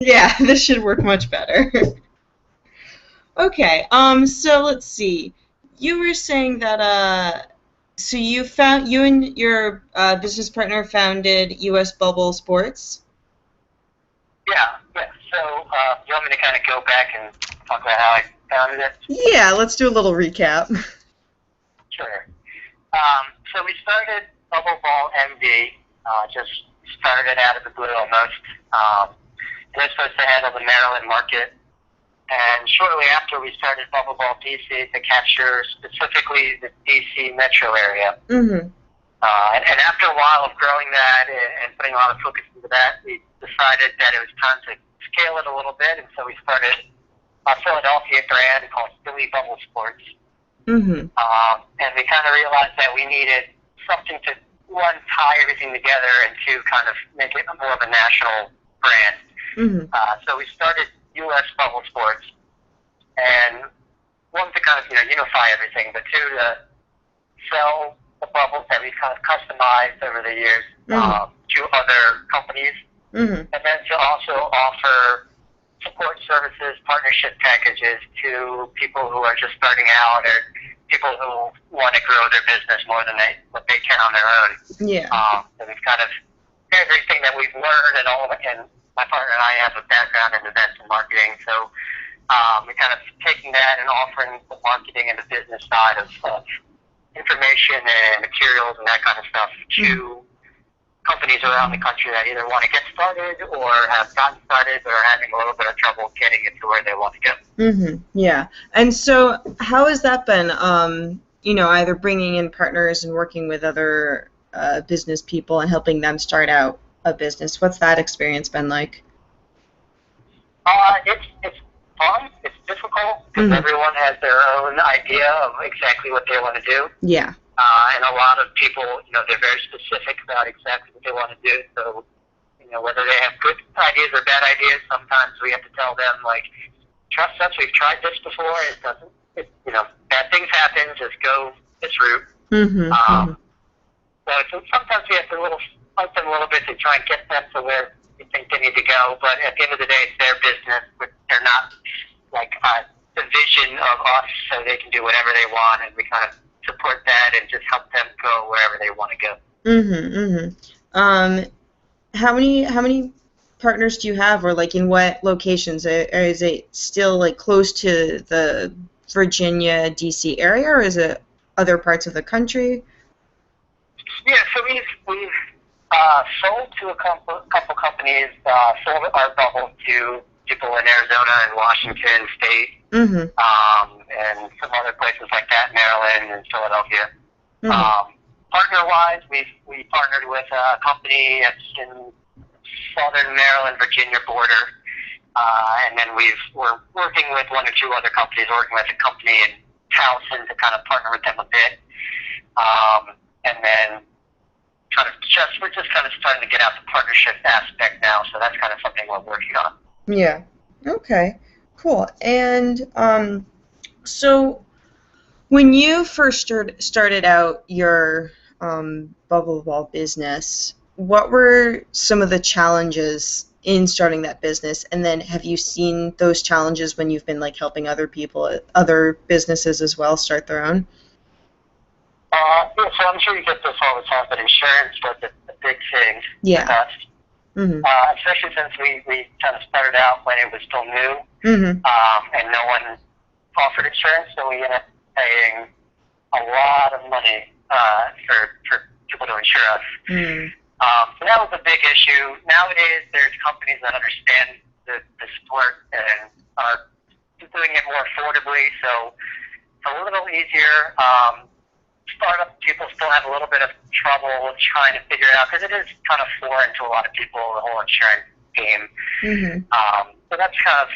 Yeah, this should work much better. Okay, so let's see. You were saying that so you and your business partner founded US Bubble Sports? Yeah. So, you want me to kind of go back and talk about how I founded it? Yeah, let's do a little recap. Sure. So we started BubbleBall MD, just started out of the blue almost. It was supposed to handle the Maryland market. And shortly after, we started BubbleBall DC to capture specifically the DC metro area. Mm-hmm. And after a while of growing that and putting a lot of focus into that, we decided that it was time to scale it a little bit. And so we started a Philadelphia brand called Philly Bubble Sports. Mm-hmm. And we kind of realized that we needed something to, one, tie everything together and two, kind of make it more of a national brand. Mm-hmm. So we started U.S. Bubble Sports, and one, to kind of unify everything, but two, to sell the bubbles that we kind of customized over the years to other companies, and then to also offer support services, partnership packages to people who are just starting out or people who want to grow their business more than what they can on their own. Yeah. And we've kind of everything that we've learned and all of it, and my partner and I have a background in events and marketing, so we're kind of taking that and offering the marketing and the business side of information and materials and that kind of stuff to companies around the country that either want to get started or have gotten started or are having a little bit of trouble getting it to where they want to go. Mm-hmm. Yeah. And so how has that been, either bringing in partners and working with other business people and helping them start out a business? What's that experience been like? It's fun. It's difficult because everyone has their own idea of exactly what they want to do. Yeah. And a lot of people, they're very specific about exactly what they want to do. So, whether they have good ideas or bad ideas, sometimes we have to tell them, like, trust us, we've tried this before. It doesn't, bad things happen. Just go this route. So sometimes we have to fight them a little bit to try and get them to where we think they need to go. But at the end of the day, it's their business. They're not like the vision of us, so they can do whatever they want, and we kind of support that and just help them go wherever they want to go. How many partners do you have, or like in what locations? Or is it still like close to the Virginia, DC area, or is it other parts of the country? Yeah, so we've sold to a couple companies, sold our bubble to people in Arizona and Washington State, and some other places like that, Maryland and Philadelphia. Partner-wise, we partnered with a company that's in southern Maryland, Virginia border, and then we're working with one or two other companies, working with a company in Towson to kind of partner with them a bit, and then we're just kind of starting to get out the partnership aspect now, so that's kind of something we're working on. Yeah. Okay. Cool. And so when you first started out your BubbleBall business, what were some of the challenges in starting that business? And then have you seen those challenges when you've been like helping other people, other businesses as well, start their own? Yeah, so I'm sure you get this all the time, but insurance was a big thing with us. Especially since we kind of started out when it was still new, and no one offered insurance, so we ended up paying a lot of money for people to insure us. So that was a big issue. Nowadays, there's companies that understand the sport and are doing it more affordably, so it's a little easier. Startup people still have a little bit of trouble trying to figure it out because it is kind of foreign to a lot of people, the whole insurance game. So that's kind of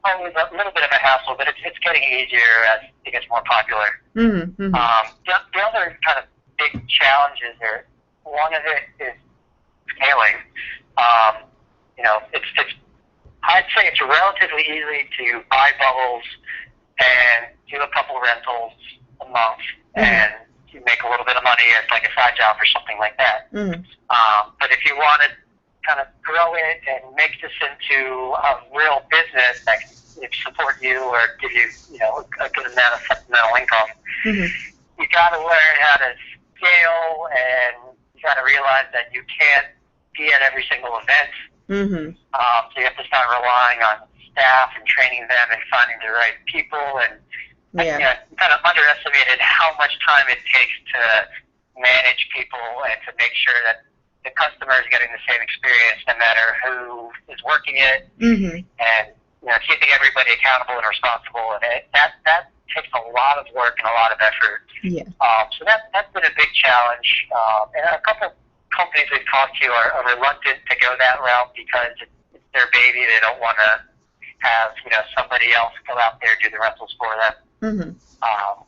always a little bit of a hassle, but it's getting easier as it gets more popular. The other kind of big challenges are, one of it is scaling. I'd say it's relatively easy to buy bubbles and do a couple rentals a month, and you make a little bit of money as like a side job or something like that. But if you want to kind of grow it and make this into a real business that can support you or give you, a good amount of supplemental income, you got to learn how to scale, and you got to realize that you can't be at every single event. So you have to start relying on staff and training them and finding the right people. And I kind of underestimated how much time it takes to manage people and to make sure that the customer is getting the same experience no matter who is working it, and keeping everybody accountable and responsible. And that takes a lot of work and a lot of effort. So that's been a big challenge. And a couple companies we've talked to are reluctant to go that route because it's their baby. They don't want to have somebody else go out there and do the rentals for them,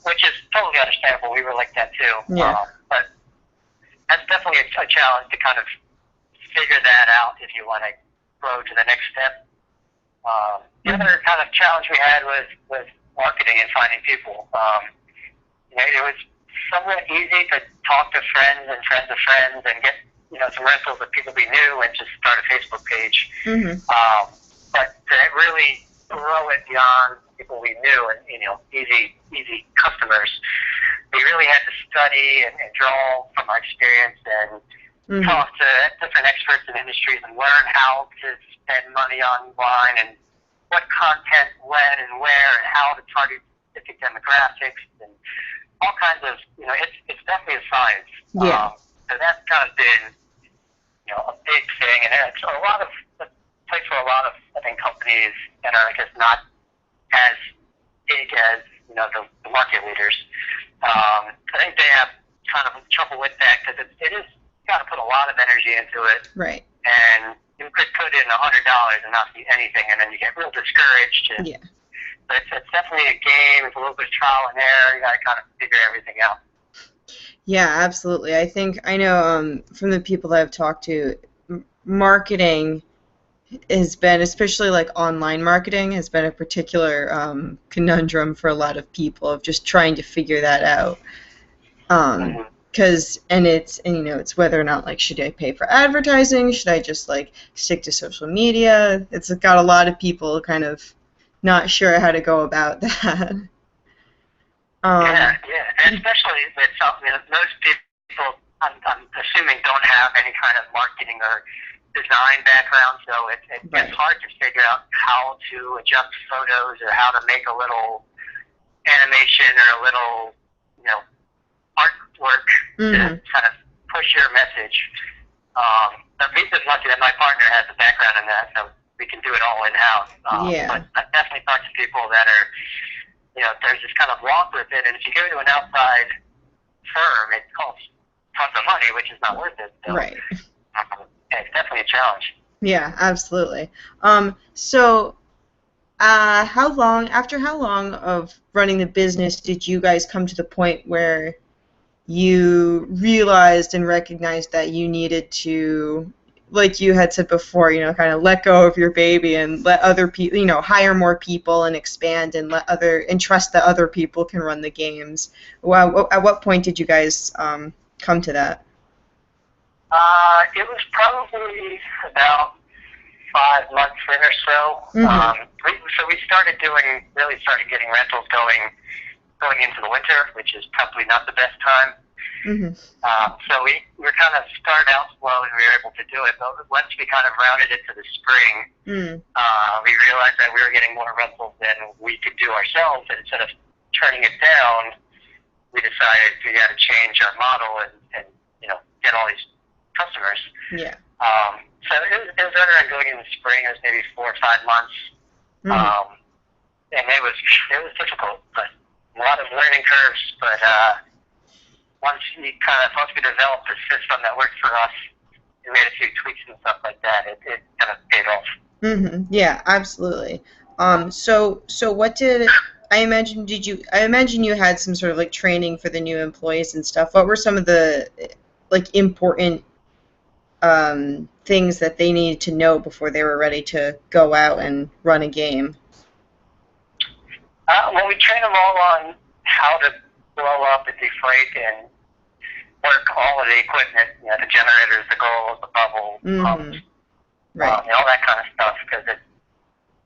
which is totally understandable. We were like that too. But that's definitely a challenge to kind of figure that out if you want to grow to the next step. The other kind of challenge we had was marketing and finding people. It was somewhat easy to talk to friends and friends of friends and get some rentals with people we knew and just start a Facebook page. But to really grow it beyond people we knew and easy customers, we really had to study and draw from our experience and talk to different experts in industries and learn how to spend money online and what content when and where and how to target specific demographics and all kinds of, it's definitely a science. So that's kind of been, a big thing, and it's a place for a lot of, I think, companies that are, I guess, not as big as, the market leaders. I think they have kind of trouble with that because it is, you got to put a lot of energy into it. Right. And you could put in $100 and not see anything, and then you get real discouraged. And, but it's definitely a game. It's a little bit of trial and error. You got to kind of figure everything out. Yeah, absolutely. I know from the people that I've talked to, marketing has been, especially like online marketing, has been a particular conundrum for a lot of people of just trying to figure that out. It's whether or not, like, should I pay for advertising? Should I just like stick to social media? It's got a lot of people kind of not sure how to go about that. And especially with something that most people, I'm assuming, don't have any kind of marketing or design background, so it's hard to figure out how to adjust photos or how to make a little animation or a little, artwork to kind of push your message. I'm just lucky that my partner has a background in that, so we can do it all in-house. But I definitely talk to people that are, there's this kind of walk with it, and if you go to an outside firm, it costs tons of money, which is not worth it. So, right. It's definitely a challenge. Yeah, absolutely. So after how long of running the business did you guys come to the point where you realized and recognized that you needed to, like you had said before, kind of let go of your baby and let other people, hire more people and expand and trust that other people can run the games? Well, at what point did you guys come to that? It was probably about 5 months in or so. So we started getting rentals going into the winter, which is probably not the best time. So we were kind of started out slow and we were able to do it, but once we kind of rounded it to the spring, we realized that we were getting more rentals than we could do ourselves, and instead of turning it down, we decided we got to change our model and get all these customers. So it was right around going in the spring. It was maybe 4 or 5 months, and it was difficult, but a lot of learning curves. But once we developed a system that worked for us, we made a few tweaks and stuff like that. It kind of paid off. Yeah, absolutely. So what did I imagine? I imagine you had some sort of like training for the new employees and stuff. What were some of the like important things that they needed to know before they were ready to go out and run a game? Well, we train them all on how to blow up and deflate and work all of the equipment, the generators, the goals, the bubbles, pumps, Right. All that kind of stuff, because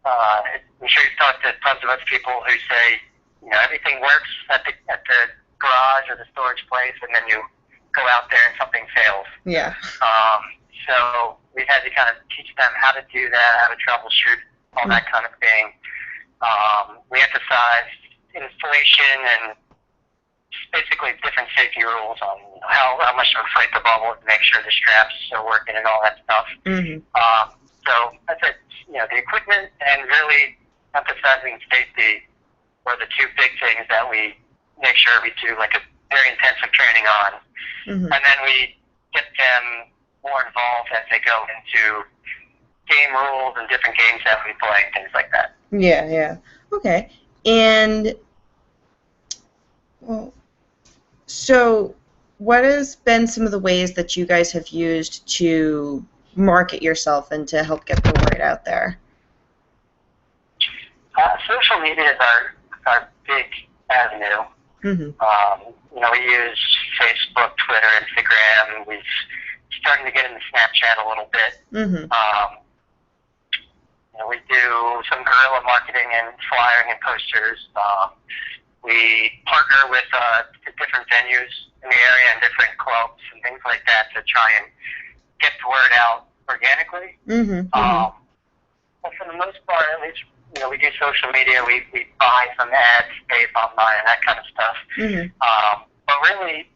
I'm sure you've talked to tons of other people who say, everything works at the garage or the storage place, and then you go out there and something fails. Yeah. So we've had to kind of teach them how to do that, how to troubleshoot, all that kind of thing. We emphasize installation and basically different safety rules on how much to inflate the bubble to make sure the straps are working and all that stuff. So I said, the equipment and really emphasizing safety were the two big things that we make sure we do like a very intensive training on. And then we get them more involved as they go into game rules and different games that we play, things like that. Yeah. Okay. And so what has been some of the ways that you guys have used to market yourself and to help get the word out there? Social media is our big avenue. We use Facebook, Twitter, Instagram. We're starting to get into Snapchat a little bit. We do some guerrilla marketing and flyering and posters. We partner with different venues in the area and different clubs and things like that to try and get the word out organically. But for the most part, at least, we do social media. We buy some ads, pay online, and that kind of stuff. But really,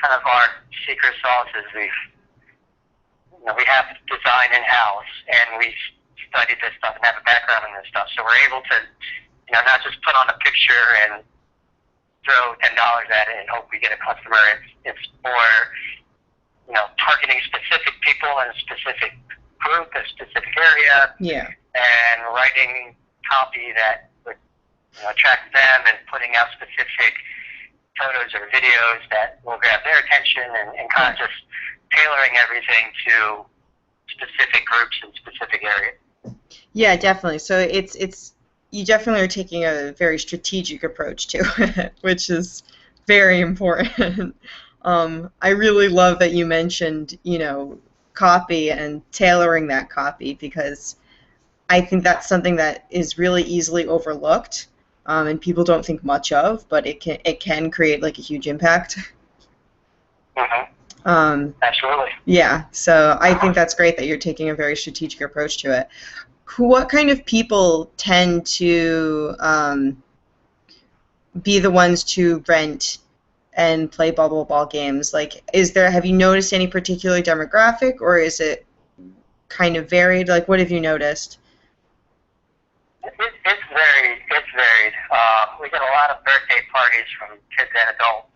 kind of our secret sauce is we have design in-house, and we studied this stuff and have a background in this stuff. So we're able to, not just put on a picture and throw $10 at it and hope we get a customer. It's more, targeting specific people in a specific group, a specific area. Yeah. And writing copy that would attract them and putting out specific photos or videos that will grab their attention and kind of just tailoring everything to specific groups and specific areas. Yeah, definitely. So it's you definitely are taking a very strategic approach to it, which is very important. I really love that you mentioned, copy and tailoring that copy, because I think that's something that is really easily overlooked, and people don't think much of, but it can create like a huge impact. Absolutely. Yeah, so I think that's great that you're taking a very strategic approach to it. What kind of people tend to be the ones to rent and play BubbleBall games? Like, have you noticed any particular demographic, or is it kind of varied? Like, what have you noticed? It's varied. We get a lot of birthday parties from kids and adults.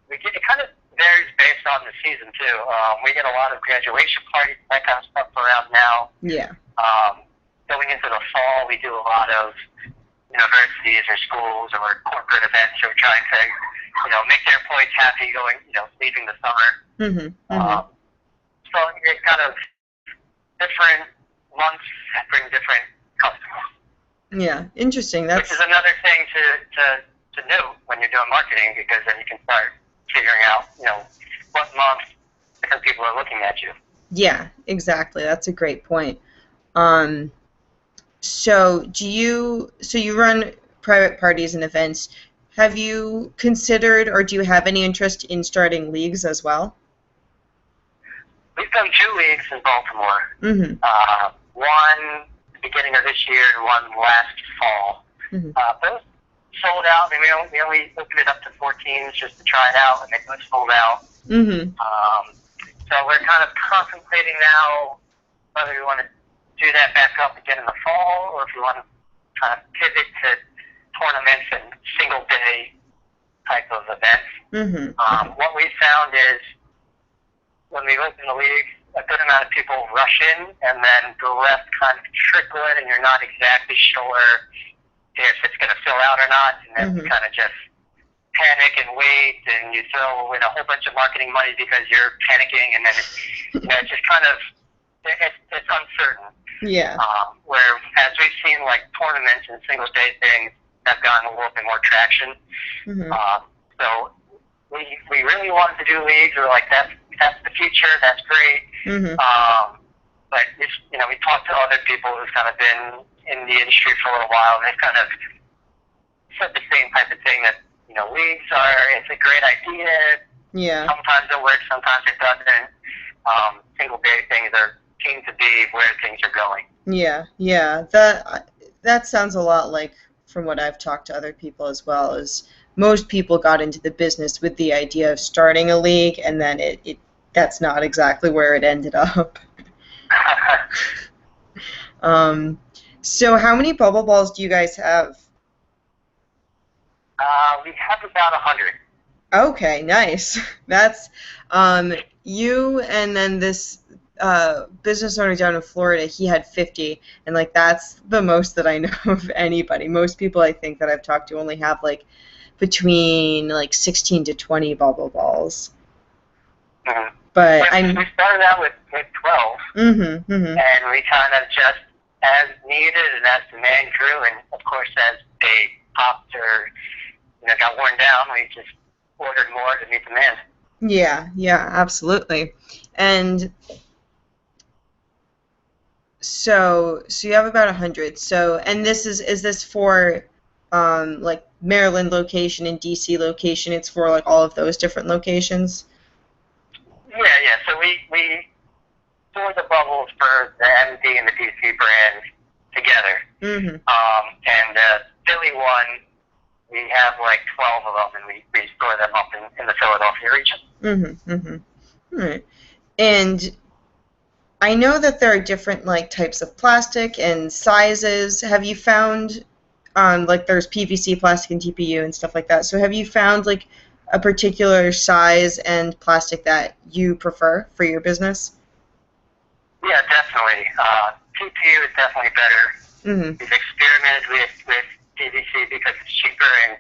It kind of varies based on the season too. We get a lot of graduation parties, that kind of stuff around now. Yeah. Going into the fall, we do a lot of universities or schools or corporate events who are trying to, make their employees happy leaving the summer. So it's kind of different months bring different customers. Yeah, interesting. Which is another thing to note when you're doing marketing, because then you can start figuring out, what month different people are looking at you. Yeah, exactly. That's a great point. So you run private parties and events. Have you considered, or do you have any interest in starting leagues as well? We've done 2 leagues in Baltimore. One at the beginning of this year and one last fall. Both sold out. I mean, we only opened it up to 4 teams just to try it out, and they both sold out. So we're kind of contemplating now whether we want to do that back up again in the fall, or if we want to kind of pivot to tournaments and single-day type of events. What we found is when we open the league, a good amount of people rush in, and then the rest kind of trickle in, and you're not exactly sure if it's going to fill out or not, and then you kind of just panic and wait, and you throw in a whole bunch of marketing money because you're panicking, and then it's just kind of, it's uncertain. Yeah. Where, as we've seen, like tournaments and single-day things have gotten a little bit more traction. So we really wanted to do leagues. We're like, that's the future. That's great. But we talked to other people who've kind of been in the industry for a little while, and they've kind of said the same type of thing that leagues it's a great idea. Yeah. Sometimes it works, sometimes it doesn't. Single day things seem to be where things are going. Yeah. That sounds a lot like from what I've talked to other people as well. Is most people got into the business with the idea of starting a league, and then that's not exactly where it ended up. So how many bubble balls do you guys have? We have about 100. Okay, nice. That's you, and then this business owner down in Florida, he had 50, and like that's the most that I know of anybody. Most people I think that I've talked to only have like between like 16 to 20 bubble balls. Mm-hmm. But we started out with 12, and we kind of just as needed and as demand grew, and of course as they popped or got worn down, we just ordered more to meet demand. Yeah, absolutely. And so you have about 100. So, and this is this for like Maryland location and DC location? It's for like all of those different locations? Yeah. So we store the bubbles for the MD and the DC brand together. And the Philly one, we have like 12 of them, and we store them up in the Philadelphia region. All right. And I know that there are different like types of plastic and sizes. Have you found like there's PVC plastic and TPU and stuff like that. So have you found like a particular size and plastic that you prefer for your business? Yeah, definitely. TPU is definitely better. We've experimented with PVC because it's cheaper, and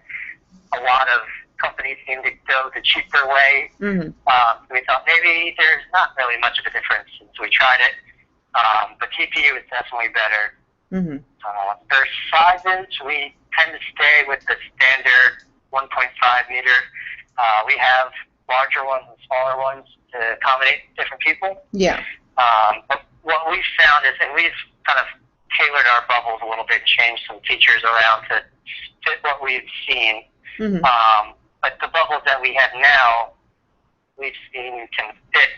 a lot of companies seem to go the cheaper way. We thought maybe there's not really much of a difference, so we tried it. But TPU is definitely better. For sizes, we tend to stay with the standard 1.5 meter. We have larger ones and smaller ones to accommodate different people. Yeah. But what we've found is that we've kind of tailored our bubbles a little bit, changed some features around to fit what we've seen. But the bubbles that we have now, we've seen can fit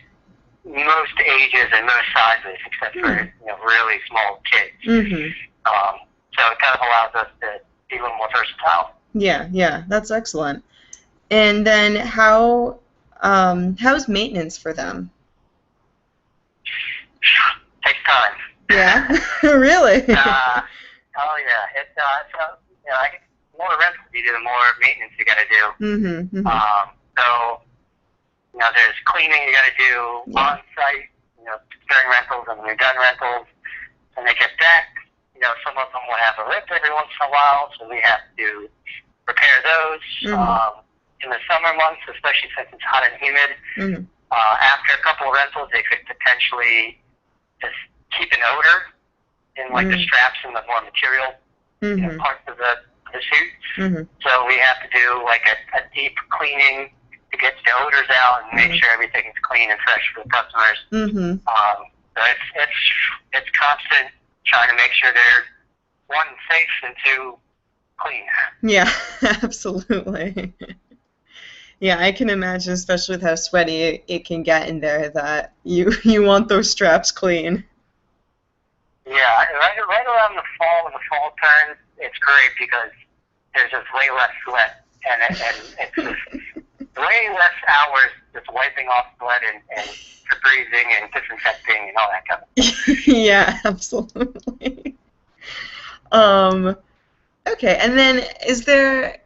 most ages and most sizes, except for really small kids. So it kind of allows us to be a little more versatile. Yeah, that's excellent. And then how's maintenance for them? Takes time. Yeah, really. Oh yeah, it's the more rentals you do, the more maintenance you got to do. So there's cleaning you got to do on site. During rentals and when you're done rentals, and they get back. Some of them will have a rip every once in a while, so we have to repair those. In the summer months, especially since it's hot and humid, after a couple of rentals, they could potentially just keep an odor in like the straps and the more material parts of the suit. So we have to do like a deep cleaning to get the odors out and make sure everything is clean and fresh for the customers. So it's constant trying to make sure they're, one, safe, and two, clean. Yeah, absolutely. Yeah, I can imagine, especially with how sweaty it can get in there, that you want those straps clean. Yeah, right around the fall, when the fall turns, it's great because there's just way less sweat, and it's just way less hours just wiping off sweat and breathing and disinfecting and all that kind of stuff. Yeah, absolutely. Okay, and then has there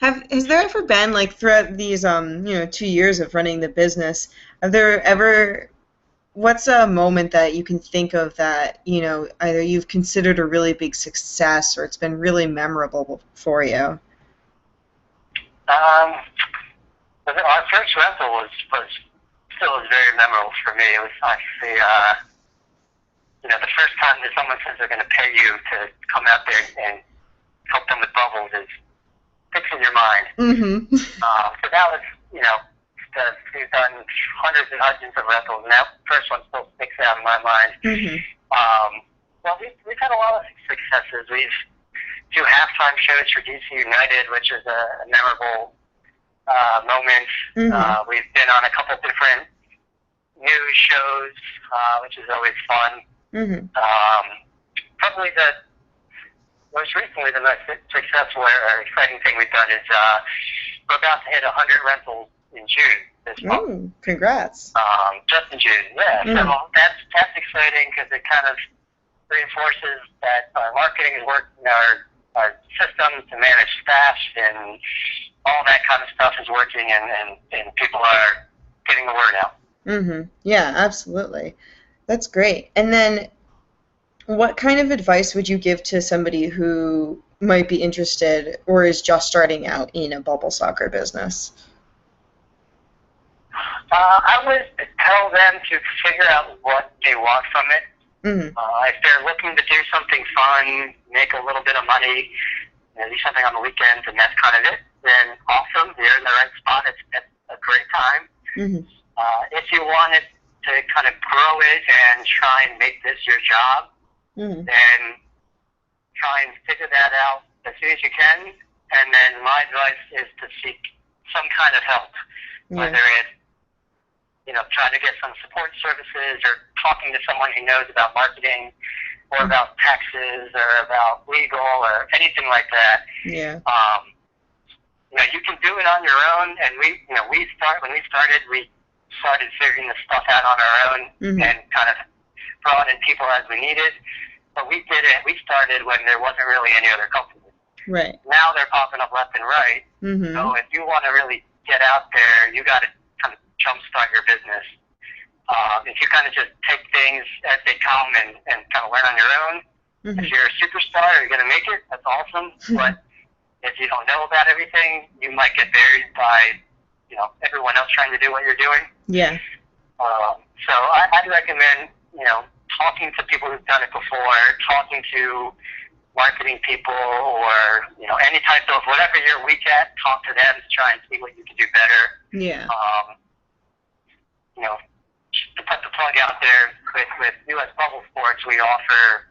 ever been, like, throughout these 2 years of running the business, what's a moment that you can think of that either you've considered a really big success or it's been really memorable for you? Our first rental was still very memorable for me. It was actually the first time that someone says they're going to pay you to come out there and help them with bubbles is fixing your mind. So that was we've done hundreds and hundreds of rentals, and that first one still sticks out in my mind. Well, we've had a lot of successes. We've do halftime shows for DC United, which is a memorable moment. We've been on a couple different news shows, which is always fun. Probably most recently the most successful or exciting thing we've done is we're about to hit 100 rentals in June this month. Congrats. Just in June, yeah. So that's exciting because it kind of reinforces that our marketing is working, our systems to manage staff and all that kind of stuff is working, and people are getting the word out. Yeah, absolutely. That's great. And then what kind of advice would you give to somebody who might be interested or is just starting out in a bubble soccer business? I would tell them to figure out what they want from it. If they're looking to do something fun, make a little bit of money, do something on the weekends, and that's kind of it, then awesome, you're in the right spot. It's a great time. If you wanted to kind of grow it and try and make this your job, then try and figure that out as soon as you can. And then my advice is to seek some kind of help, whether it's trying to get some support services or talking to someone who knows about marketing or about taxes or about legal or anything like that. You can do it on your own, and when we started figuring this stuff out on our own and kind of brought in people as we needed. But we started when there wasn't really any other companies. Right. Now they're popping up left and right. So if you want to really get out there, you got to kind of jumpstart your business. If you kind of just take things as they come and kind of learn on your own, if you're a superstar, you're going to make it. That's awesome. But if you don't know about everything, you might get buried by everyone else trying to do what you're doing. Yeah. So I'd recommend talking to people who've done it before, talking to marketing people, or any type of whatever you're weak at, talk to them to try and see what you can do better. Yeah. To put the plug out there, with US Bubble Sports, we offer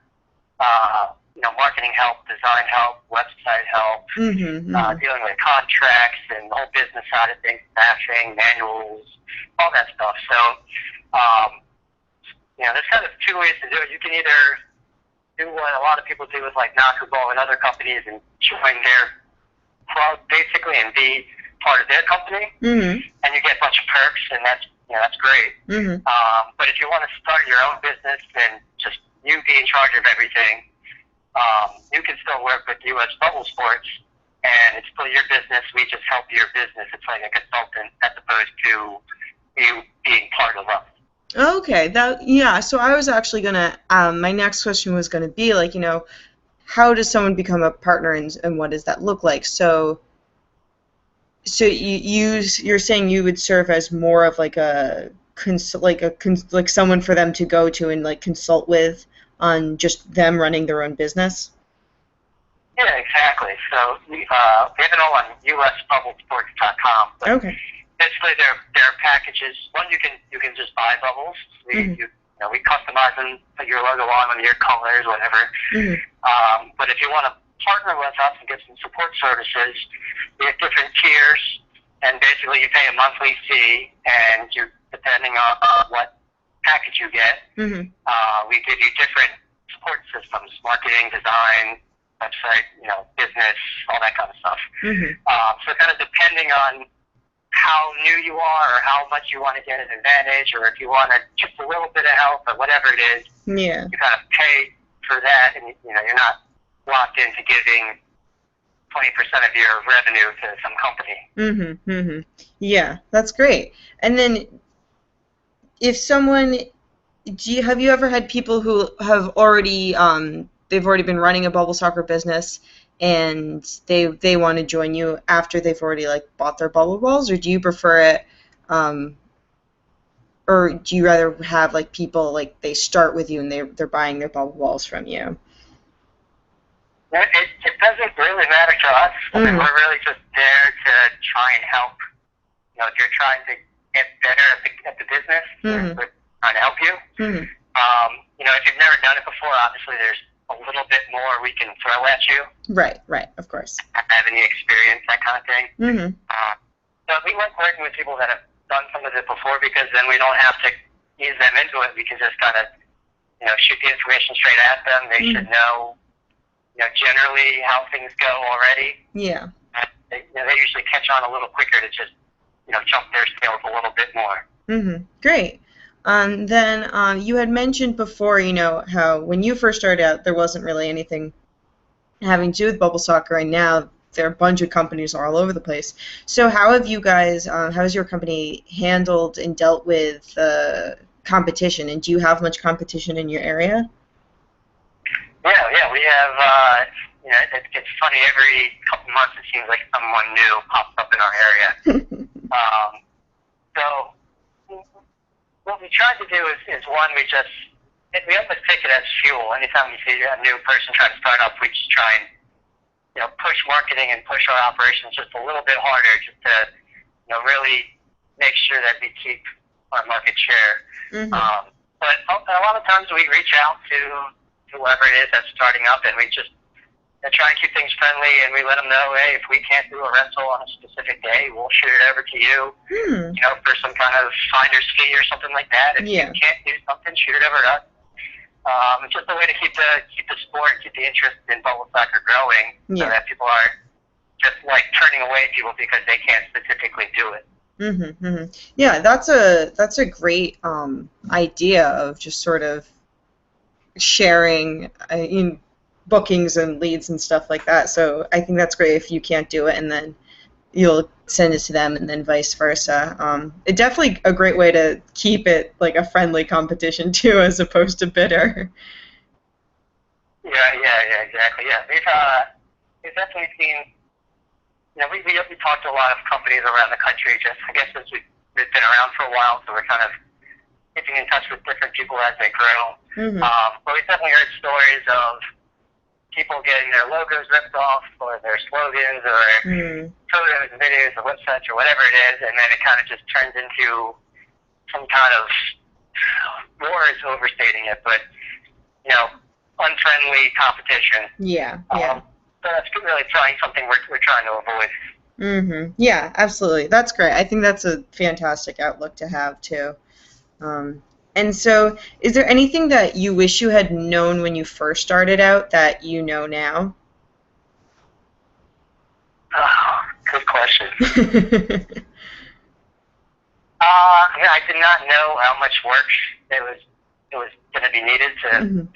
marketing help, design help, website help, dealing with contracts and the whole business side of things, staffing, manuals, all that stuff. So, there's kind of two ways to do it. You can either do what a lot of people do with like Knockerball and other companies and join their club basically and be part of their company, and you get a bunch of perks, and that's great. But if you want to start your own business and just you be in charge of everything, you can still work with US Bubble Sports, and it's still your business. We just help your business. It's like a consultant as opposed to you being part of us. Okay. So I was actually gonna. My next question was gonna be like, how does someone become a partner, and what does that look like? So you're saying you would serve as more of like like someone for them to go to and like consult with on just them running their own business? Yeah, exactly. So we have it all on usbubblesports.com. Okay. Basically, there are packages. One, you can just buy bubbles. We customize them, put your logo on them, your colors, whatever. But if you want to partner with us and get some support services, we have different tiers, and basically you pay a monthly fee, and depending on what package you get, we give you different support systems: marketing, design, website, business, all that kind of stuff. So kind of depending on how new you are or how much you want to get an advantage, or if you want just a little bit of help or whatever it is, you kind of pay for that, and you're not locked into giving 20% of your revenue to some company. Yeah, that's great. And then if someone, have you ever had people who have already they've already been running a bubble soccer business and they want to join you after they've already like bought their bubble balls, or do you prefer it or do you rather have like people like they start with you and they're buying their bubble balls from you? It doesn't really matter to us. I mean, we're really just there to try and help. If you're trying to get better at the business. We're trying to help you. If you've never done it before, obviously there's a little bit more we can throw at you. Right, of course. Having the experience, that kind of thing. So we like working with people that have done some of it before, because then we don't have to ease them into it. We can just kind of, shoot the information straight at them. They should know, generally how things go already. Yeah. And they usually catch on a little quicker to just, jump their scales a little bit more. Great. Then you had mentioned before, how when you first started out, there wasn't really anything having to do with bubble soccer, and now there are a bunch of companies all over the place. So how have you guys, how has your company handled and dealt with competition, and do you have much competition in your area? Yeah, we have, it's funny, every couple months it seems like someone new pops up in our area. So what we try to do is one, we almost take it as fuel. Anytime we see a new person try to start up, we just try and, push marketing and push our operations just a little bit harder, just to, really make sure that we keep our market share. But a lot of times we reach out to whoever it is that's starting up, and we just try and keep things friendly, and we let them know, hey, if we can't do a rental on a specific day, we'll shoot it over to you, for some kind of finder's fee or something like that. If you can't do something, shoot it over to us. It's just a way to keep the sport, keep the interest in bubble soccer growing, so that people aren't just like turning away people because they can't specifically do it. Yeah, that's a great idea of just sort of sharing in bookings and leads and stuff like that. So I think that's great if you can't do it, and then you'll send it to them, and then vice versa. It's definitely a great way to keep it like a friendly competition too, as opposed to bitter. Yeah, exactly. Yeah, we've definitely seen. We talked to a lot of companies around the country. Just I guess since we've been around for a while, so we're kind of keeping in touch with different people as they grow. But we've definitely heard stories of people getting their logos ripped off, or their slogans, or photos, videos, or websites, or whatever it is, and then it kind of just turns into some kind of, war is overstating it, but, unfriendly competition. Yeah. So that's really trying something we're trying to avoid. Yeah, absolutely. That's great. I think that's a fantastic outlook to have, too. And so, is there anything that you wish you had known when you first started out that you know now? Good question. I did not know how much work it was going to be needed to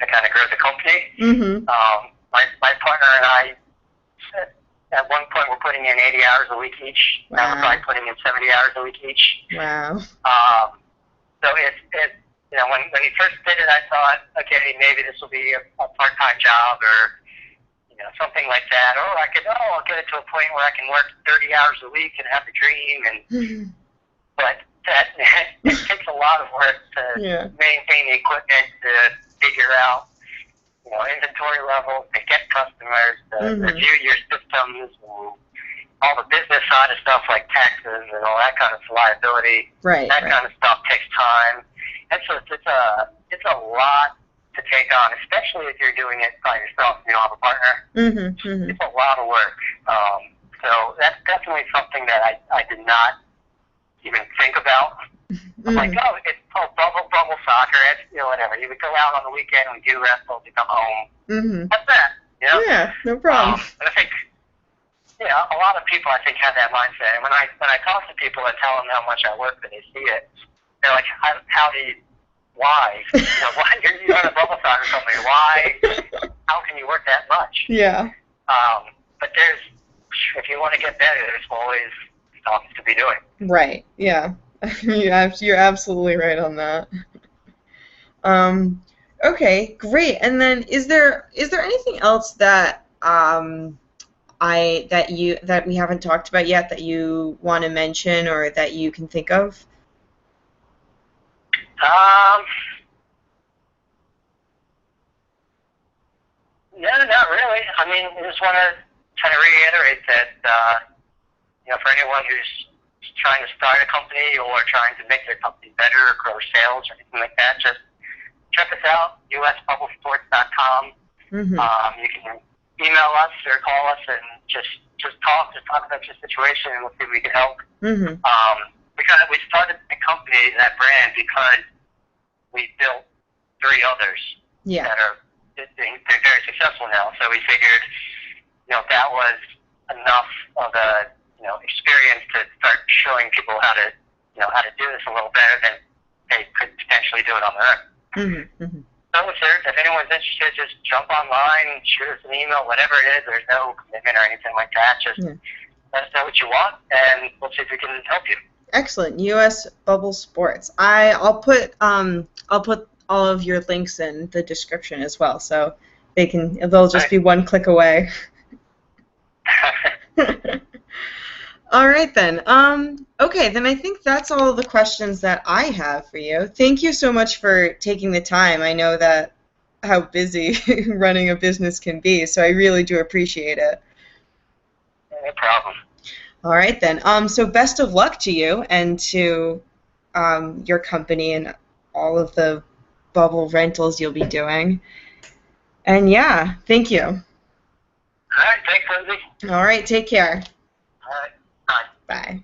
kind of grow the company. My partner and I, at one point, were putting in 80 hours a week each. Wow. Now we're probably putting in 70 hours a week each. Wow. So it's when he first did it, I thought, okay, maybe this will be a part-time job, or something like that. Or I'll get it to a point where I can work 30 hours a week and have a dream. And but that it takes a lot of work to maintain the equipment, to figure out inventory levels, to get customers, to review your systems, and all the business side of stuff like taxes and all that kind of liability. That kind of stuff takes time. And so it's a lot to take on, especially if you're doing it by yourself and you don't have a partner. It's a lot of work. So that's definitely something that I did not even think about. I'm like, it's called bubble soccer. It's, whatever. You would go out on the weekend, we do wrestle, we come home. That's that. Yeah, no problem. And I think, a lot of people, I think, have that mindset. And when I talk to people and tell them how much I work and they see it, they're like, why? Why you run a bubble soccer company? Why? How can you work that much? Yeah. But if you want to get better, there's always stuff to be doing. Right. Yeah. You're absolutely right on that. Okay, great. And then is there anything else that that we haven't talked about yet that you want to mention or that you can think of? No, not really. I mean, I just want to kind of reiterate that, for anyone who's trying to start a company or trying to make their company better or grow sales or anything like that, just check us out, usbubblesports.com. You can email us or call us and just talk about your situation, and we'll see if we can help. Because we started the company, that brand, because we built 3 others that are they're very successful now. So we figured, that was enough of a experience to start showing people how to do this a little better than they could potentially do it on their own. So if anyone's interested, just jump online, shoot us an email, whatever it is. There's no commitment or anything like that. Just let us know what you want, and we'll see if we can help you. Excellent. US Bubble Sports. I'll put all of your links in the description as well, so they'll just be one click away. All right then. Okay, then I think that's all the questions that I have for you. Thank you so much for taking the time. I know that how busy running a business can be, so I really do appreciate it. No problem. All right then. So best of luck to you and to your company and all of the bubble rentals you'll be doing. And yeah, thank you. All right, thanks, Lindsay. All right, take care. All right, bye. Bye.